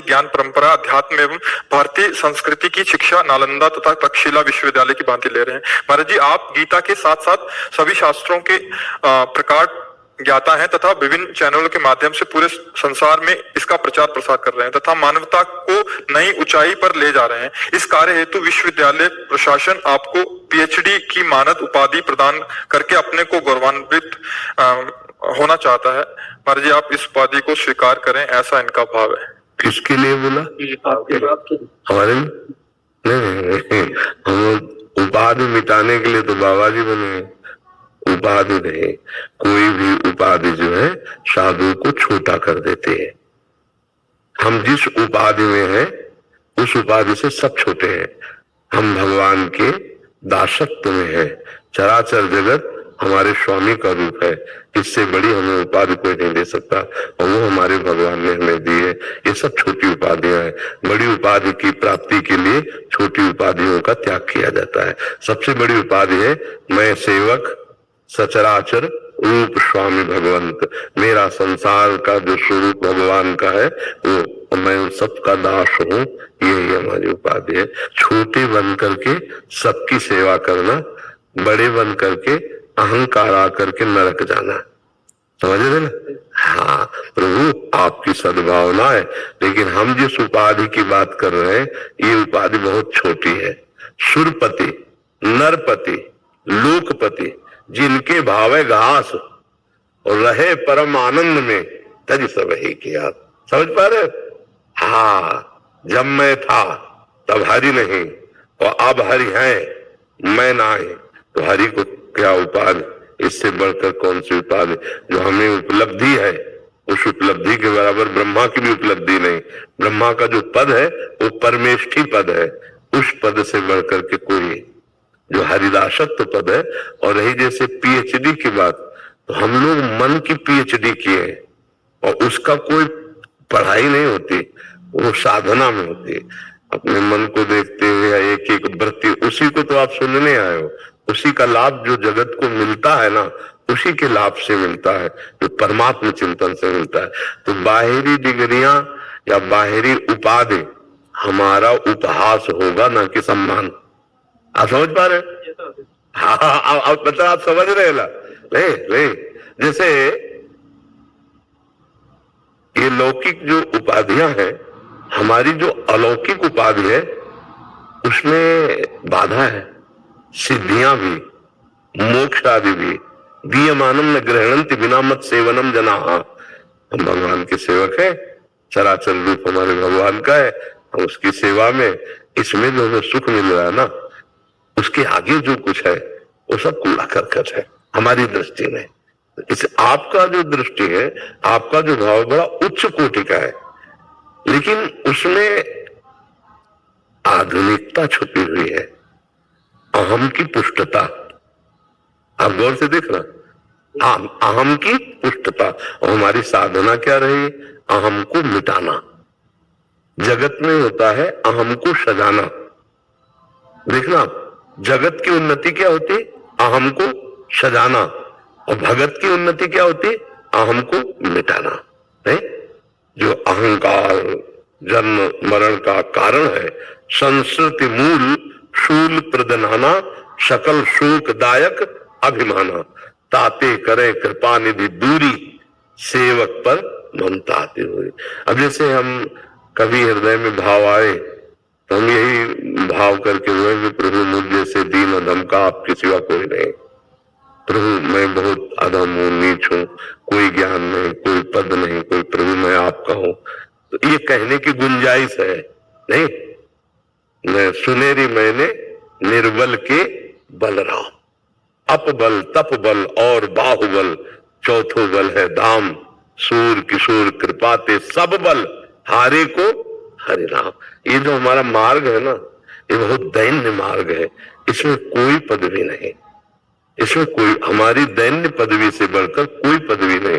ज्ञान परंपरा, अध्यात्म एवं भारतीय संस्कृति की शिक्षा नालंदा तथा तक्षशिला विश्वविद्यालय की भांति ले रहे हैं। महाराज जी, आप गीता के साथ साथ सभी शास्त्रों के प्रकार ज्ञाता हैं तथा विभिन्न चैनलों के माध्यम से पूरे संसार में इसका प्रचार प्रसार कर रहे हैं तथा मानवता को नई ऊंचाई पर ले जा रहे हैं। इस कार्य हेतु विश्वविद्यालय प्रशासन आपको पीएचडी की मानद उपाधि प्रदान करके अपने को गौरवान्वित होना चाहता है। महाराज जी, आप इस उपाधि को स्वीकार करें, ऐसा इनका भाव है। किसके लिए बोला? हमारे नहीं, हम उपाधि मिटाने के लिए तो बाबा जी बने, उपाधि नहीं। कोई भी उपाधि जो है साधु को छोटा कर देते हैं। हम जिस उपाधि में हैं उस उपाधि से सब छोटे हैं। हम भगवान के दासत्व में हैं। चराचर जगत हमारे स्वामी का रूप है। इससे बड़ी हमें उपाधि कोई नहीं दे सकता और वो हमारे भगवान ने हमें दी है। ये सब छोटी उपाधियां हैं। बड़ी उपाधि की प्राप्ति के लिए छोटी उपाधियों का त्याग किया जाता है। सबसे बड़ी उपाधि है मैं सेवक सचराचर रूप स्वामी भगवंत। मेरा संसार का जो स्वरूप भगवान का है वो मैं सबका दास हूँ, यही हमारी उपाधि है। छोटे बन करके सबकी सेवा करना, बड़े बन करके अहंकार आकर के नरक जाना। समझ रहे ना? हाँ प्रभु, आपकी सद्भावना है, लेकिन हम जिस उपाधि की बात कर रहे हैं ये उपाधि बहुत छोटी है। सुरपति, नरपति, लोकपति, जिनके भावे घास और रहे परम आनंद में तज सब ही किया। समझ पा रहे? हाँ, जब मैं था तब हरि नहीं और अब हरि है मैं नहीं, तो हरि को क्या उपाधि? इससे बढ़कर कौन सी उपाधि? जो हमें उपलब्धि है उस उपलब्धि के बराबर ब्रह्मा की भी उपलब्धि नहीं। ब्रह्मा का जो पद है वो परमेष्ठी पद है, उस पद से बढ़कर के कोई जो हरिदासत्व पद है। और रही जैसे पीएचडी की बात, तो हम लोग मन की पीएचडी किए और उसका कोई पढ़ाई नहीं होती, वो साधना में होती है। अपने मन को देखते हुए एक एक वृत्ति, उसी को तो आप सुनने आए हो। उसी का लाभ जो जगत को मिलता है ना, उसी के लाभ से मिलता है, जो परमात्मा चिंतन से मिलता है। तो बाहरी डिग्रियां या बाहरी उपाधि हमारा उपहास होगा, ना कि सम्मान। आप समझ पा रहे? हाँ, मतलब आप समझ रहे ना? ले जैसे ये लौकिक जो उपाधियां हैं, हमारी जो अलौकिक उपाधि है उसमें बाधा है। सिद्धियां भी, मोक्ष आदि भी, दीयमानम न ग्रहणंति बिना मत सेवनम जना। हम भगवान के सेवक हैं, चराचर रूप हमारे भगवान का है, हम उसकी सेवा में, इसमें जो हमें सुख मिल रहा है ना, उसके आगे जो कुछ है वो सब कूड़ा करकट है हमारी दृष्टि में। इस आपका जो दृष्टि है, आपका जो भाव बड़ा उच्च कोटि का है, लेकिन उसमें आधुनिकता छुपी हुई है, अहम की पुष्टता। आप गौर से देखना, अहम की पुष्टता। और हमारी साधना क्या रही? अहम को मिटाना। जगत में होता है अहम को सजाना। देखना, जगत की उन्नति क्या होती? अहम को सजाना। और भगत की उन्नति क्या होती? अहम को मिटाना। नहीं? जो अहंकार जन्म मरण का कारण है, संस्कृति मूल शूल प्रदनाना, सकल शोकदायक अभिमाना, ताते करे कृपा निधि दूरी, सेवक पर ममता आती हुई। अब जैसे हम कभी हृदय में भाव आए तो हम यही भाव करके रोएंगे, प्रभु मुझ जैसे दीन अधम का आपके सिवा कोई नहीं। प्रभु मैं बहुत अधम हूँ, नीच हूँ, कोई ज्ञान नहीं, कोई पद नहीं, कोई प्रभु मैं आपका हूँ। तो ये कहने की गुंजाइश है नहीं? मैं सुनेरी मैंने निर्बल के बलराम, अपबल तप बल और बाहुबल, चौथो बल है धाम, सूर किशोर कृपाते सब बल, हारे को हरि राम। ये जो हमारा मार्ग है ना, ये बहुत दैन्य मार्ग है। इसमें कोई पदवी नहीं, इसमें कोई, हमारी दैन्य पदवी से बढ़कर कोई पदवी नहीं।